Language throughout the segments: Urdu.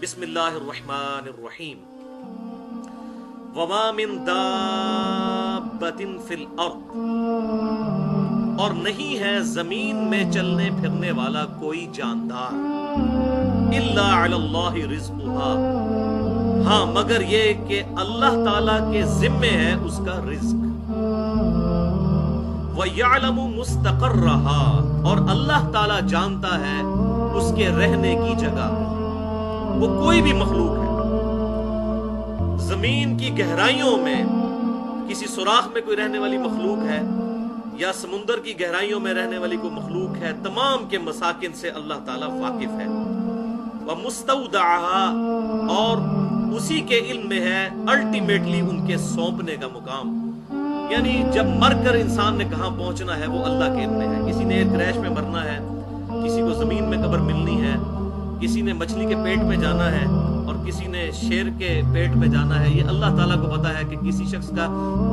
بسم اللہ الرحمن الرحیم وما من دابۃ فی الارض، اور نہیں ہے زمین میں چلنے پھرنے والا کوئی جاندار، الا علی اللہ رزقها، ہاں مگر یہ کہ اللہ تعالی کے ذمے ہے اس کا رزق، وَيَعْلَمُ مُسْتَقَرَّهَا، اور اللہ تعالی جانتا ہے اس کے رہنے کی جگہ۔ وہ کوئی بھی مخلوق ہے، زمین کی گہرائیوں میں کسی سوراخ میں کوئی رہنے والی مخلوق ہے یا سمندر کی گہرائیوں میں رہنے والی کوئی مخلوق ہے، تمام کے مساکن سے اللہ تعالیٰ واقف ہے۔ وَمُسْتَوْدَعَهَا، اور اسی کے علم میں ہے الٹیمیٹلی ان کے سونپنے کا مقام، یعنی جب مر کر انسان نے کہاں پہنچنا ہے وہ اللہ کے علم میں ہے۔ کسی نے ایئر کریش میں مرنا ہے، کسی کو زمین میں قبر ملنی ہے، کسی نے مچھلی کے پیٹ میں جانا ہے اور کسی نے شیر کے پیٹ میں جانا ہے۔ یہ اللہ تعالیٰ کو پتا ہے کہ کسی شخص کا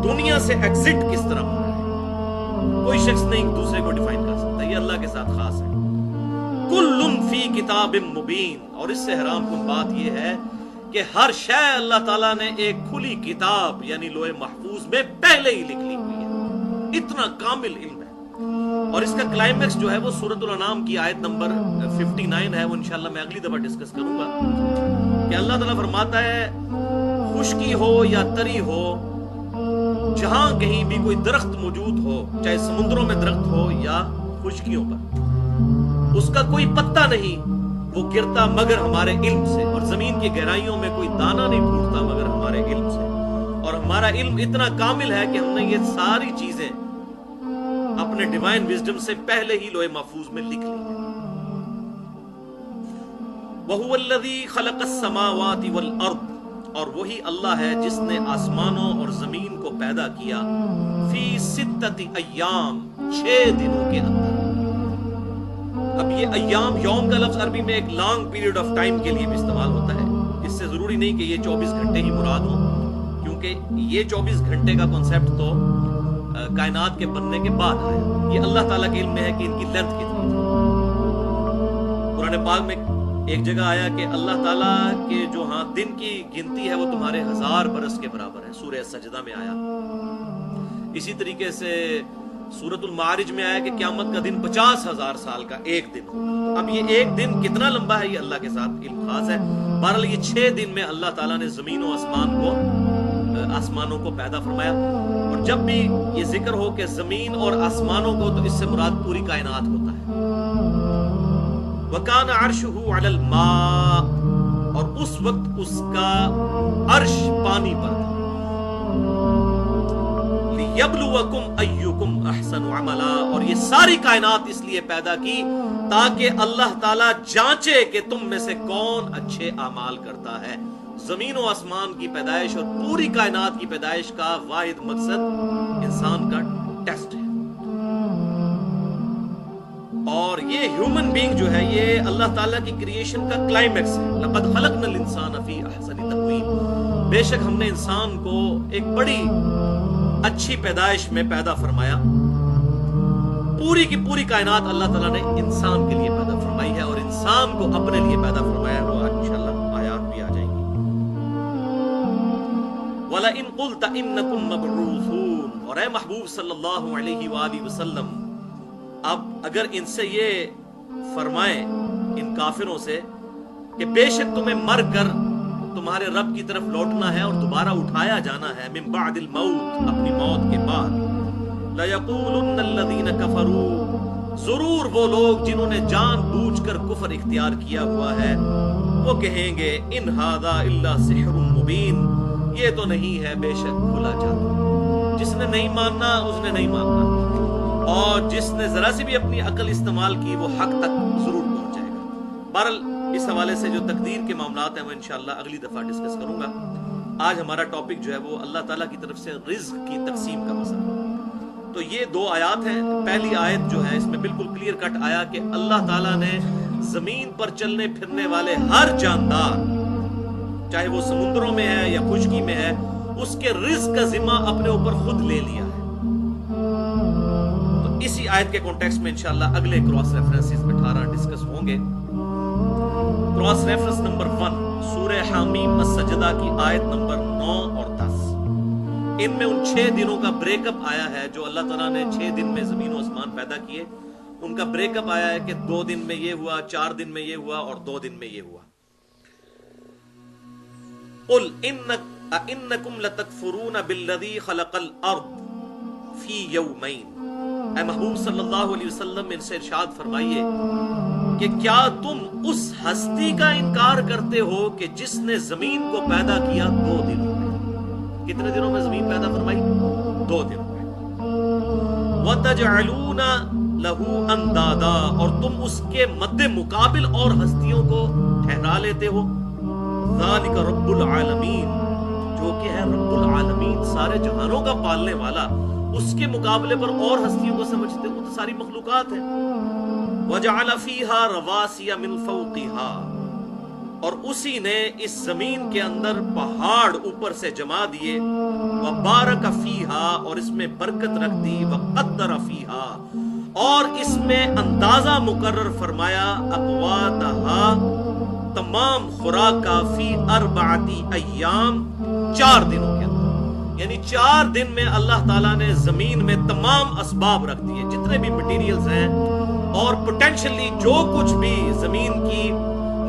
دنیا سے ایگزٹ کس طرح ہونا ہے، کوئی شخص نہیں دوسرے کو ڈیفائن کر سکتا، یہ اللہ کے ساتھ خاص ہے۔ کل فی کتاب مبین، اور اس سے حرام کن بات یہ ہے کہ ہر شے اللہ تعالیٰ نے ایک کھلی کتاب یعنی لوح محفوظ میں پہلے ہی لکھ لی ہوئی ہے، اتنا کامل علم ہے۔ اور اس کا کلائمیکس جو ہے وہ سورۃ الانعام کی آیت نمبر 59 ہے، وہ انشاءاللہ میں اگلی دفعہ ڈسکس کروں گا، کہ اللہ تعالیٰ فرماتا ہے خشکی ہو یا تری ہو، جہاں کہیں بھی کوئی درخت موجود ہو، چاہے سمندروں میں درخت ہو یا خشکیوں پر، اس کا کوئی پتا نہیں وہ گرتا مگر ہمارے علم سے، اور زمین کی گہرائیوں میں کوئی دانہ نہیں پھوٹتا مگر ہمارے علم سے، اور ہمارا علم اتنا کامل ہے کہ ہم نے یہ ساری چیزیں اپنے ڈیوائن وزڈم سے پہلے ہی لوح محفوظ میں لکھ لی ہے۔ وَهُوَ الَّذِي خَلَقَ السَّمَاوَاتِ وَالْأَرْضِ، اور وہی اللہ ہے جس نے آسمانوں اور زمین کو پیدا کیا، فی 6 ایام، 6 دنوں کے اندر۔ اب یہ ایام، یوم کا لفظ عربی میں ایک لانگ پیریڈ آف ٹائم کے لیے بھی استعمال ہوتا ہے، اس سے ضروری نہیں کہ یہ 24 گھنٹے ہی مراد ہوں، کیونکہ یہ 24 گھنٹے کا کنسیپٹ تو کائنات کے بننے کے بعد آیا، یہ اللہ تعالیٰ کے علم میں ہے کہ ان کی لینتھ کتنی تھی۔ قرآن پاک میں ایک جگہ آیا کہ اللہ تعالیٰ کے جو دن کی گنتی ہے وہ تمہارے 1000 برس کے برابر ہے، سورہ سجدہ میں آیا۔ اسی طریقے سے سورۃ المعارج میں آیا کہ قیامت کا دن 50,000 سال کا ایک دن ہوگا۔ اب یہ ایک دن کتنا لمبا ہے یہ اللہ کے ساتھ علم خاص ہے۔ بہرحال یہ 6 دن میں اللہ تعالیٰ نے زمین و آسمانوں کو پیدا فرمایا، اور جب بھی یہ ذکر ہو کہ زمین اور آسمانوں کو، تو اس سے مراد پوری کائنات ہوتا ہے۔ وَكَانَ عَرْشُهُ عَلَى الْمَاءِ، اور اس وقت اس کا عرش پانی پر تھا۔ لِيَبْلُوَكُمْ أَيُّكُمْ أَحْسَنُ عَمَلًا، اور یہ ساری کائنات اس لیے پیدا کی تاکہ اللہ تعالیٰ جانچے کہ تم میں سے کون اچھے اعمال کرتا ہے۔ زمین و آسمان کی پیدائش اور پوری کائنات کی پیدائش کا واحد مقصد انسان کا ٹیسٹ ہے، اور یہ ہیومن بینگ جو ہے یہ اللہ تعالیٰ کی کریشن کا کلائمیکس ہے۔ لَقَدْ خَلَقْنَا الْإِنسَانَ فِي أَحْسَنِ تَقْوِيمٍ، بے شک ہم نے انسان کو ایک بڑی اچھی پیدائش میں پیدا فرمایا۔ پوری کی پوری کائنات اللہ تعالیٰ نے انسان کے لیے پیدا فرمائی ہے، اور انسان کو اپنے لیے پیدا فرمایا ہے، وہ انشاءاللہ آیات بھی آ جائیں گی۔ وَلَئِن قُلْتَ إِنَّكُمْ مَبْعُوثُونَ، اور اے محبوب صلی اللہ علیہ وآلہ وسلم، اب اگر ان سے یہ فرمائیں، ان کافروں سے، کہ بے شک تمہیں مر کر تمہارے رب کی طرف لوٹنا ہے اور دوبارہ اٹھایا جانا ہے، من بعد الموت، اپنی موت کے بعد، لَيَقُولُنَّ الَّذِينَ كَفَرُوا، ضرور وہ لوگ جنہوں نے جان بوجھ کر کفر اختیار کیا ہوا ہے وہ کہیں گے ان ھذا الا سحر مبین، یہ تو نہیں ہے بے شک کھلا جادو۔ جس نے نہیں ماننا اس نے نہیں ماننا، اور جس نے ذرا سی بھی اپنی عقل استعمال کی وہ حق تک ضرور پہنچ جائے گا۔ بہرحال اس حوالے سے جو تقدیر کے معاملات ہیں وہ انشاءاللہ اگلی دفعہ ڈسکس کروں گا۔ آج ہمارا ٹاپک جو ہے وہ اللہ تعالیٰ کی طرف سے رزق کی تقسیم کا مسئلہ۔ تو یہ 2 آیات ہیں۔ پہلی آیت جو ہے اس میں بالکل کلیئر کٹ آیا کہ اللہ تعالیٰ نے زمین پر چلنے پھرنے والے ہر جاندار، چاہے وہ سمندروں میں ہے یا خشکی میں ہے، اس کے رزق کا ذمہ اپنے اوپر خود لے لیا ہے۔ تو اسی آیت کے کانٹیکسٹ میں انشاءاللہ اگلے کراس ریفرنسز 18 ڈسکس ہوں گے۔ کراس ریفرنس نمبر 1 سورہ حامیم السجدہ کی آیت نمبر 9 اور 10. ان میں ان 6 دنوں کا بریک اپ آیا ہے جو اللہ تعالیٰ نے 6 دن میں زمین و آسمان پیدا کیے. ان کا بریک اپ آیا ہے کہ 2 دن میں یہ ہوا, 4 دن میں یہ ہوا اور 2 دن میں یہ ہوا. قل انکم لتکفرون بالذی خلق الارض فی یومین. اے محبوب صلی اللہ علیہ وسلم ان سے ارشاد فرمائیے کہ کیا تم اس ہستی کا انکار کرتے ہو کہ جس نے زمین کو پیدا کیا 2 دنوں میں. کتنے دنوں میں زمین پیدا فرمائی؟ 2 دنوں میں. وَتَجْعَلُونَ لَهُ أَنْدَادًا, اور تم اس کے مد مقابل اور ہستیوں کو ٹھہرا لیتے ہو. ذَلِكَ رَبُّ الْعَالَمِينَ, جو کہ ہے رب العالمین, سارے جہانوں کا پالنے والا. اس کے مقابلے پر اور ہستیوں کو سمجھتے ہو تو ساری مخلوقات ہیں. وَجَعَلَ فِيهَا رَوَاسِيَ مِنْ فَوْقِهَا, اور اسی نے اس زمین کے اندر پہاڑ اوپر سے جما دیے. وَبَارَكَ فِيهَا, اور اس میں برکت رکھ دی. وَقَدَّرَ فِيهَا, اور اس میں اندازہ مقرر فرمایا. أَقْوَاتَهَا, تمام خوراک کا. فی 4 ایام, 4 دنوں کے اندر. یعنی 4 دن میں اللہ تعالیٰ نے زمین میں تمام اسباب رکھ دیے, جتنے بھی مٹیریلز ہیں اور پوٹینشلی جو کچھ بھی زمین کی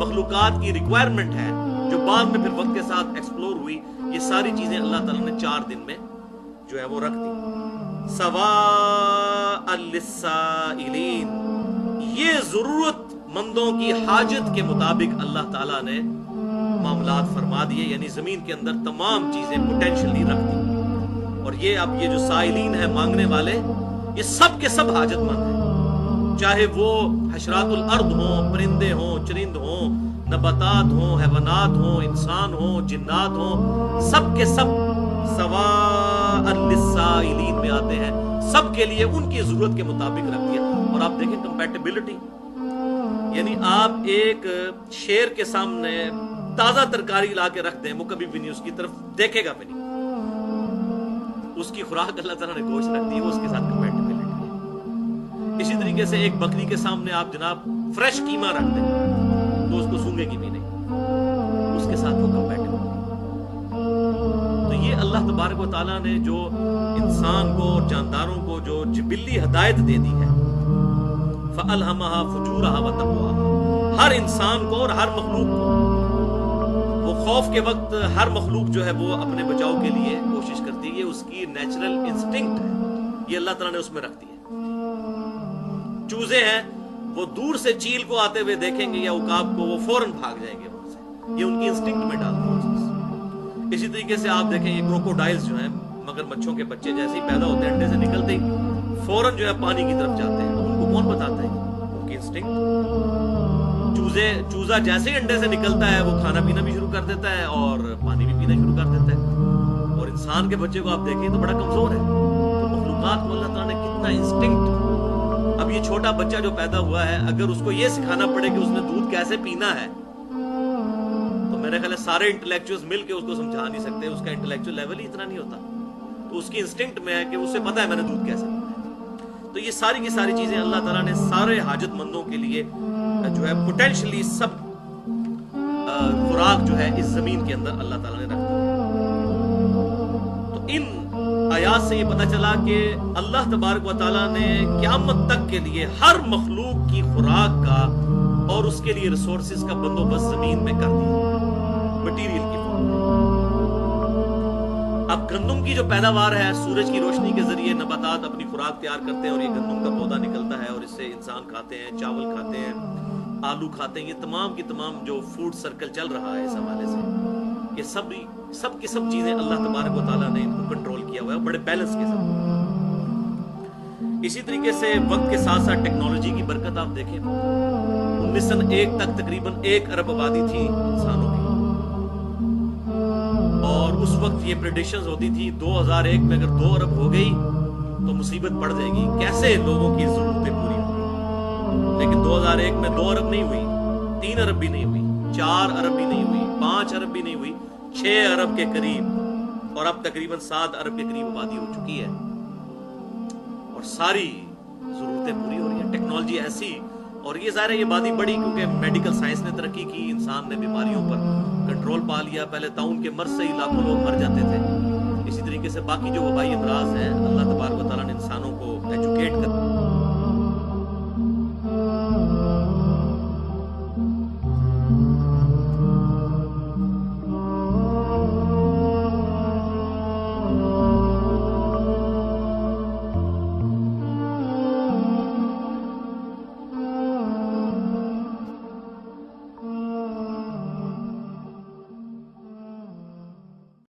مخلوقات کی ریکوائرمنٹ ہے, جو بعد میں پھر وقت کے ساتھ ایکسپلور ہوئی, یہ ساری چیزیں اللہ تعالیٰ نے 4 دن میں جو ہے وہ رکھ دی. سواء للسائلین, یہ ضرورت مندوں کی حاجت کے مطابق اللہ تعالیٰ نے معاملات فرما دیے. یعنی زمین کے اندر تمام چیزیں پوٹینشلی رکھ دی. اور یہ اب یہ جو سائلین ہیں, مانگنے والے, یہ سب کے سب حاجت مند ہیں. چاہے وہ حشرات الارض ہوں, پرندے ہوں, چرند ہوں, نباتات ہوں, حیوانات ہوں, انسان ہوں, جنات ہوں, سب کے سب سواء للسائلین میں آتے ہیں. سب کے لیے ان کی ضرورت کے مطابق رکھ دیا. اور آپ دیکھیں کمپیٹیبلٹی, یعنی آپ ایک شیر کے سامنے تازہ ترکاری لا کے رکھ دیں, وہ کبھی بھی نہیں اس کی طرف دیکھے گا بھی نہیں. اس کی خوراک اللہ تعالیٰ نے گوشت رکھ دی ہے, وہ اس کے ساتھ کمپیٹیبلٹی ہے. اسی طریقے سے ایک بکری کے سامنے آپ جناب فریش قیمہ رکھ دیں تو اس کو سونگے گی بھی نہیں, اس کے ساتھ وہ کمپیٹیبل ہے. تو یہ اللہ تبارک و تعالیٰ نے جو انسان کو اور جانداروں کو جو جبلی ہدایت دے دی ہے, فَأَلْهَمَهَا فُجُورَهَا وَتَقْوَاهَا, ہر انسان کو اور ہر مخلوق کو وہ خوف کے وقت ہر مخلوق جو ہے وہ اپنے بچاؤ کے لیے کوشش کرتی ہے. یہ اس کی نیچرل انسٹنکٹ ہے, یہ اللہ تعالیٰ نے اس میں رکھ دی ہے. چوزے ہیں, وہ دور سے چیل کو آتے ہوئے دیکھیں گے یا عقاب کو, وہ فوراً بھاگ جائیں گے وہاں سے. یہ ان کی انسٹنکٹ میں ڈالتے ہیں. اسی طریقے سے آپ دیکھیں یہ کروکوڈائلز جو ہیں, مگر مچھوں کے بچے جیسے ہی پیدا ہوتے ہیں انڈے سے نکلتے ہی فوراً جو ہے پانی کی طرف جاتے ہیں. ان کو کون بتاتا ہے؟ ان کی انسٹنکٹ. چوزا جیسے ہی انڈے سے نکلتا ہے وہ کھانا پینا بھی شروع کر دیتا ہے اور پانی بھی پینا شروع کر دیتا ہے. اور انسان کے بچے کو آپ دیکھیں تو بڑا کمزور ہے. تو مخلوقات کو اللہ تعالیٰ نے کتنا انسٹنکٹ. اب یہ چھوٹا بچہ جو پیدا ہوا ہے, اگر اس کو یہ سکھانا پڑے کہ اس نے دودھ کیسے پینا ہے, تو میرے خیال ہے سارے انٹلیکچوئلز مل کے اس کو سمجھا نہیں سکتے. اس کا انٹلیکچوئل لیول ہی اتنا نہیں ہوتا. تو اس کی انسٹنکٹ میں ہے کہ اسے پتا ہے میں نے دودھ کیسے پینا ہے. تو یہ ساری کی ساری چیزیں اللہ تعالیٰ نے سارے حاجت مندوں کے لیے جو ہے پوٹینشلی سب خوراک جو ہے اس زمین کے اندر اللہ تعالیٰ نے رکھ دی ہے. تو ان آیات سے یہ پتہ چلا کہ اللہ تبارک و تعالیٰ نے قیامت تک کے لیے ہر مخلوق کی خوراک کا اور اس کے لیے ریسورسز کا بندوبست زمین میں کر دیا, مٹیریل کی فارم میں. اب گندم کی جو پیداوار ہے, سورج کی روشنی کے ذریعے نباتات اپنی خوراک تیار کرتے ہیں اور یہ گندم کا پودا نکلتا ہے اور اس سے انسان کھاتے ہیں, چاول کھاتے ہیں, آلو کھاتے ہیں. یہ تمام کی تمام جو فوڈ سرکل چل رہا ہے اس حوالے سے, یہ سب کی سب چیزیں اللہ تبارک و تعالیٰ نے ان کو کنٹرول کیا ہوا ہے بڑے بیلنس کے ساتھ. اسی طریقے سے وقت کے ساتھ ساتھ ٹیکنالوجی کی برکت آپ دیکھیں. 1901 تک تقریباً 1 ارب آبادی تھی انسانوں کی, اور اس وقت یہ پریڈکشنز ہوتی تھی 2001 میں اگر 2 ارب ہو گئی تو مصیبت پڑ جائے گی, کیسے لوگوں کی ضرورتیں پوری ہوں. لیکن 2001 میں 2 ارب نہیں ہوئی, 3 ارب بھی نہیں ہوئی, 4 ارب بھی نہیں ہوئی, 5 ارب بھی نہیں ہوئی, 6 ارب کے قریب, اور اب تقریباً 7 ارب کے قریب آبادی ہو چکی ہے اور ساری ضرورتیں پوری ہو رہی ہیں. ٹیکنالوجی ایسی اور یہ ظاہر ہے یہ بات ہی بڑی، کیونکہ میڈیکل سائنس نے ترقی کی، انسان نے بیماریوں پر کنٹرول پا لیا. پہلے طاعون کے مرض سے ہی لاکھوں لوگ مر جاتے تھے. اسی طریقے سے باقی جو وبائی امراض ہیں، اللہ تبارک و تعالیٰ نے انسانوں کو ایجوکیٹ کر